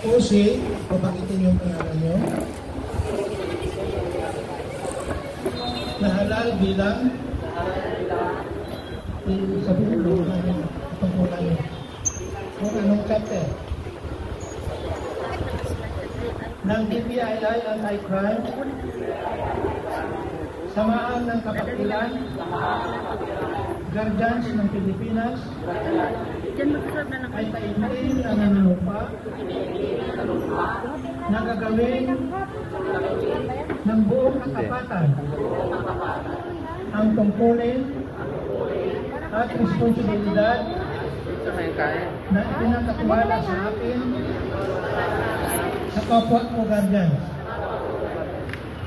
Usi, pabagitin yung pangalan nyo. Nahalal bilang sabihin mo itong mula nyo. Kung anong chapter? Ng DPII Anti-Crime, Samahan ng Kapatilan, Guardians ng Pilipinas, ay taimtim na nanunumpa na gagawin ng buong katapatan ang tungkulin at responsibilidad na ipinakatiwala sa akin sa kapwa ko guardians.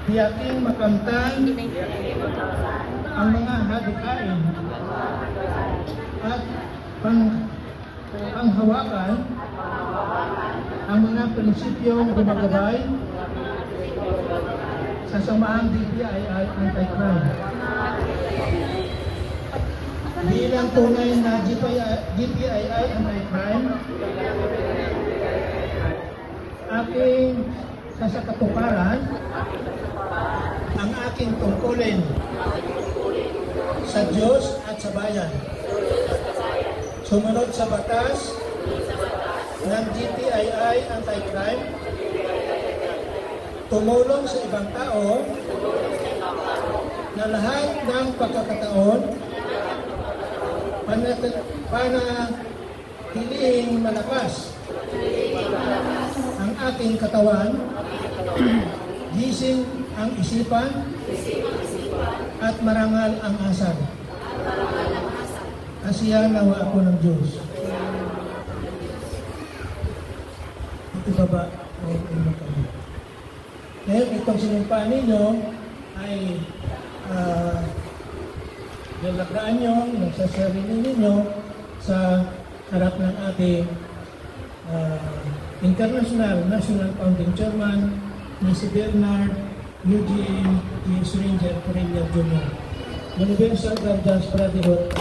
Tiyaking makamtan ang mga hadikain at panghawakan ang mga prinsipyong gumagabay sa samahang DPII Anti-Crime. Bilang tunay na DPII Anti-Crime, aking sasakatuparan ang aking tungkulin sa Diyos at sa bayan. Sumunod sa batas ng DPII Anti-Crime, tumulong sa ibang tao na lahat ng pagkakataon panatiliing malakas ang ating katawan, gising ang isipan, at marangal ang asal. Kasiyahan nawa ako ng Diyos. Ibaba o kami. Ngayon, itong sinumpaan ninyo ay nilagdaan nyo, nagsasarili ninyo sa harap ng ating International National Founding Chairman, ni si Bernard Eugene G. Suringer Correia Jr. Universal Guardians Brotherhood.